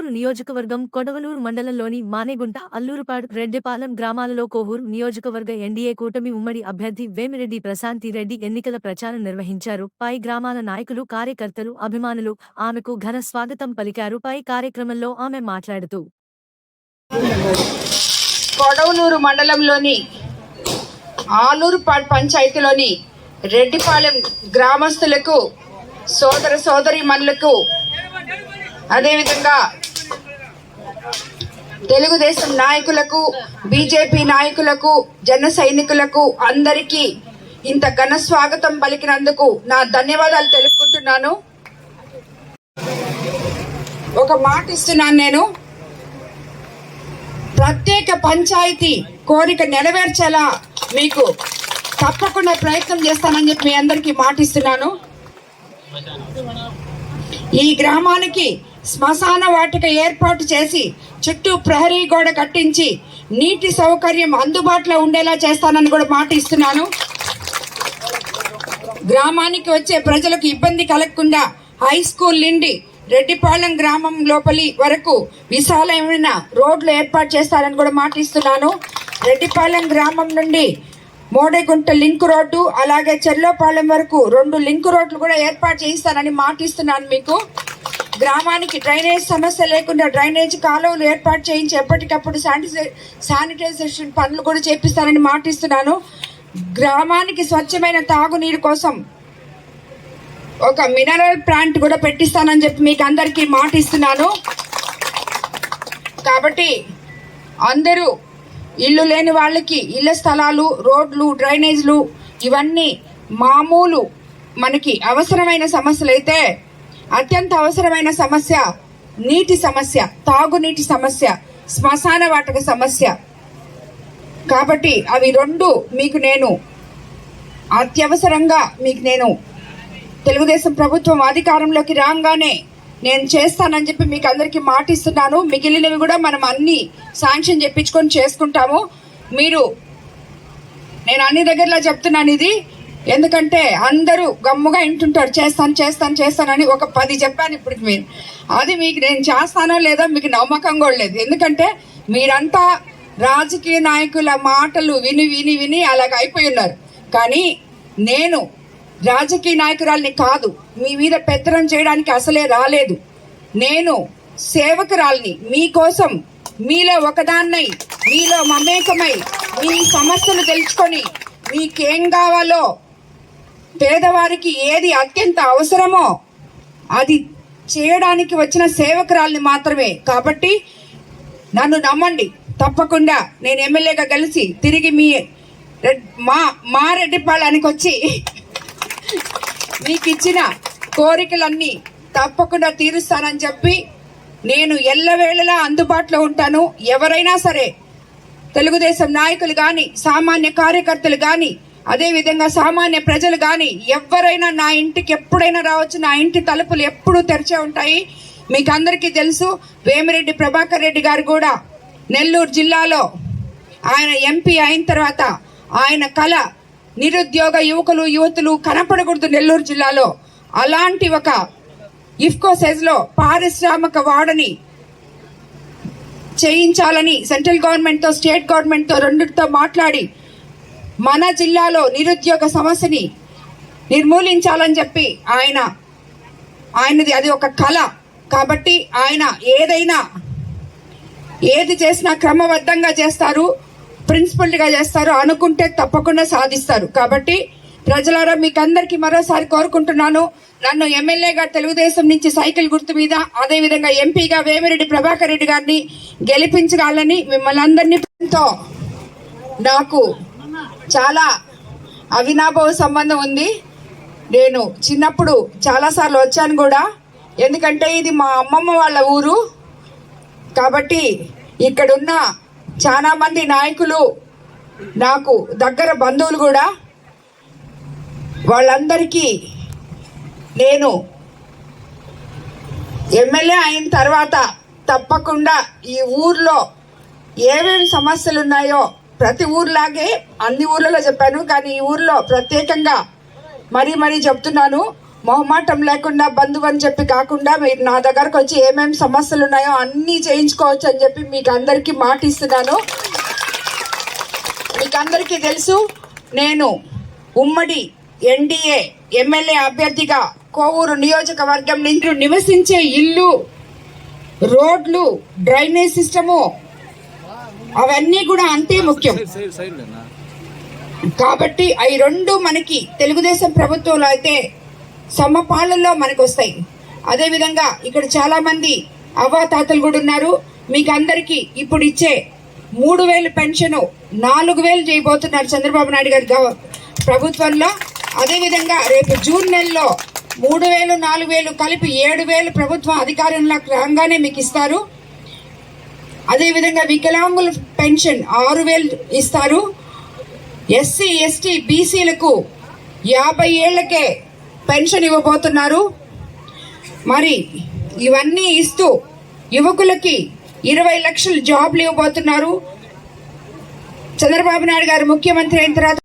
కోవూరు నియోజకవర్గం కొడవలూరు మండలంలోని మానేగుంట, అల్లూరుపాడు, రెడ్డిపాలెం గ్రామాలలో కోవూరు నియోజకవర్గ ఎన్డీఏ కూటమి ఉమ్మడి అభ్యర్థి వేమిరెడ్డి ప్రశాంతిరెడ్డి ఎన్నికల ప్రచారం నిర్వహించారు. పై గ్రామాల నాయకులు, కార్యకర్తలు, అభిమానులు ఆమెకు ఘన స్వాగతం పలికారు. పై కార్యక్రమంలో ఆమె మాట్లాడుతూ కొడవలూరు మండలంలోని ఆలూరుపాడు పంచాయతీలోని రెడ్డిపాలెం గ్రామస్తులకు, సోదర సోదరీమణులకు, అదేవిధంగా తెలుగుదేశం నాయకులకు, బీజేపీ నాయకులకు, జన సైనికులకు అందరికీ ఇంత ఘన స్వాగతం పలికినందుకు నా ధన్యవాదాలు తెలుపుకుంటున్నాను. ఒక మాట ఇస్తున్నాను, నేను ప్రత్యేక పంచాయతీ కోరిక నెరవేర్చేలా మీకు తప్పకుండా ప్రయత్నం చేస్తానని చెప్పి మీ అందరికీ మాటిస్తున్నాను. ఈ గ్రామానికి శ్మశాన వాటిక ఏర్పాటు చేసి చుట్టూ ప్రహరీ గోడ కట్టించి నీటి సౌకర్యం అందుబాటులో ఉండేలా చేస్తానని కూడా మాట ఇస్తున్నాను. గ్రామానికి వచ్చే ప్రజలకు ఇబ్బంది కలగకుండా హై స్కూల్ నుండి రెడ్డిపాలెం గ్రామం లోపలి వరకు విశాలమైన రోడ్లు ఏర్పాటు చేస్తానని కూడా మాట ఇస్తున్నాను. రెడ్డిపాలెం గ్రామం నుండి మోడేగుంట లింక్ రోడ్డు, అలాగే చెర్లోపాలెం వరకు 2 లింక్ రోడ్లు కూడా ఏర్పాటు చేయిస్తానని మాట ఇస్తున్నాను. మీకు గ్రామానికి డ్రైనేజ్ సమస్య లేకుండా డ్రైనేజ్ కాలువలు ఏర్పాటు చేయించి ఎప్పటికప్పుడు శానిటైజేషన్ పనులు కూడా చేపిస్తానని మాట ఇస్తున్నాను. గ్రామానికి స్వచ్ఛమైన తాగునీరు కోసం ఒక మినరల్ ప్లాంట్ కూడా పెట్టిస్తానని చెప్పి మీకు అందరికీ మాట ఇస్తున్నాను. కాబట్టి అందరూ ఇల్లు లేని వాళ్ళకి ఇళ్ల స్థలాలు, రోడ్లు, డ్రైనేజ్లు ఇవన్నీ మామూలు మనకి అవసరమైన సమస్యలు అయితే, అత్యంత అవసరమైన సమస్య నీటి సమస్య, తాగునీటి సమస్య, శ్మశాన వాటిక సమస్య. కాబట్టి అవి 2 మీకు నేను అత్యవసరంగా నేను తెలుగుదేశం ప్రభుత్వం అధికారంలోకి రాగానే నేను చేస్తానని చెప్పి మీకు అందరికీ మాట ఇస్తున్నాను. మిగిలినవి కూడా మనం అన్ని శాంక్షన్ చెప్పించుకొని చేసుకుంటాము. నేను అన్ని దగ్గరలో చెప్తున్నాను ఇది, ఎందుకంటే అందరూ గమ్ముగా ఇంటుంటారు చేస్తానని. ఒక 10 చెప్పాను ఇప్పుడు మీరు, అది మీకు నేను చేస్తానో లేదో మీకు నమ్మకం కూడా లేదు. ఎందుకంటే మీరంతా రాజకీయ నాయకుల మాటలు విని అలాగ అయిపోయి ఉన్నారు. కానీ నేను రాజకీయ నాయకురాల్ని కాదు, మీ మీద పెత్తనం చేయడానికి అసలే రాలేదు. నేను సేవకురాల్ని, మీకోసం మీలో ఒకదాన్నై, మీలో మమేకమై, మీ సమస్యలు తెలుసుకొని మీకేం కావాలో, పేదవారికి ఏది అత్యంత అవసరమో అది చేయడానికి వచ్చిన సేవకురాల్ని మాత్రమే. కాబట్టి నన్ను నమ్మండి, తప్పకుండా నేను ఎమ్మెల్యేగా కలిసి తిరిగి మా రెడ్డిపాళానికి వచ్చి మీకు ఇచ్చిన కోరికలన్నీ తప్పకుండా తీరుస్తానని చెప్పి నేను ఎల్లవేళలా అందుబాటులో ఉంటాను. ఎవరైనా సరే, తెలుగుదేశం నాయకులు కానీ, సామాన్య కార్యకర్తలు కానీ, అదేవిధంగా సామాన్య ప్రజలు కానీ ఎవరైనా నా ఇంటికి ఎప్పుడైనా రావచ్చు. నా ఇంటి తలుపులు ఎప్పుడూ తెరిచే ఉంటాయి. మీకు అందరికీ తెలుసు, వేమిరెడ్డి ప్రభాకర్ రెడ్డి గారు కూడా నెల్లూరు జిల్లాలో ఆయన ఎంపీ అయిన తర్వాత ఆయన కళ నిరుద్యోగ యువతులు కనపడకూడదు నెల్లూరు జిల్లాలో. అలాంటి ఒక ఇఫ్కో సైజ్లో పారిశ్రామిక వాడని చేయించాలని సెంట్రల్ గవర్నమెంట్తో, స్టేట్ గవర్నమెంట్తో రెండిటితో మాట్లాడి మన జిల్లాలో నిరుద్యోగ సమస్యని నిర్మూలించాలని చెప్పి ఆయనది అది ఒక కళ. కాబట్టి ఆయన ఏది చేసినా క్రమబద్ధంగా చేస్తారు, ప్రిన్సిపల్గా చేస్తారు, అనుకుంటే తప్పకుండా సాధిస్తారు. కాబట్టి ప్రజలారా మీకు అందరికీ మరోసారి కోరుకుంటున్నాను, నన్ను ఎమ్మెల్యేగా తెలుగుదేశం నుంచి సైకిల్ గుర్తు మీద, అదేవిధంగా ఎంపీగా వేమిరెడ్డి ప్రభాకర్ రెడ్డి గారిని గెలిపించగాలని మిమ్మల్ని అందరినీ. నాకు చాలా అవినాభావ సంబంధం ఉంది. నేను చిన్నప్పుడు చాలాసార్లు వచ్చాను కూడా, ఎందుకంటే ఇది మా అమ్మమ్మ వాళ్ళ ఊరు. కాబట్టి ఇక్కడున్న చాలా మంది నాయకులు నాకు దగ్గర బంధువులు కూడా, వాళ్ళందరికీ నేను ఎమ్మెల్యే అయిన తర్వాత తప్పకుండా ఈ ఊర్లో ఏమేమి సమస్యలు ఉన్నాయో ప్రతి ఊర్లాగే అన్ని ఊర్లలో చెప్పాను, కానీ ఈ ఊర్లో ప్రత్యేకంగా మరీ చెప్తున్నాను. మొహమాటం లేకుండా బంధువు అని చెప్పి కాకుండా మీరు నా దగ్గరకు వచ్చి ఏమేమి సమస్యలు ఉన్నాయో అన్నీ చేయించుకోవచ్చు అని చెప్పి మీకు అందరికీ మాట ఇస్తున్నాను. మీకు అందరికీ తెలుసు, నేను ఉమ్మడి ఎన్డీఏ ఎమ్మెల్యే అభ్యర్థిగా కోవూరు నియోజకవర్గం నుంచి నివసించే ఇల్లు, రోడ్లు, డ్రైనేజ్ సిస్టము అవన్నీ కూడా అంతే ముఖ్యం. కాబట్టి అవి రెండు మనకి తెలుగుదేశం ప్రభుత్వంలో అయితే సమపాలనలో మనకు వస్తాయి. అదేవిధంగా ఇక్కడ చాలా మంది అవ్వాతాతలు కూడా ఉన్నారు. మీకు అందరికీ ఇప్పుడు ఇచ్చే 3,000 పెన్షన్ 4,000 చేయబోతున్నారు చంద్రబాబు నాయుడు గారి ప్రభుత్వంలో. అదేవిధంగా రేపు జూన్ నెలలో 3,000 4,000 కలిపి 7,000 ప్రభుత్వం అధికారంలోకి రాగానే మీకు ఇస్తారు. అదేవిధంగా వికలాంగుల పెన్షన్ 6,000 ఇస్తారు. ఎస్సీ ఎస్టీ బీసీలకు 50 ఏళ్లకే పెన్షన్ ఇవ్వబోతున్నారు. మరి ఇవన్నీ ఇస్తూ యువకులకి 20 లక్షల జాబ్లు ఇవ్వబోతున్నారు. చంద్రబాబు నాయుడు గారు ముఖ్యమంత్రి అయిన తర్వాత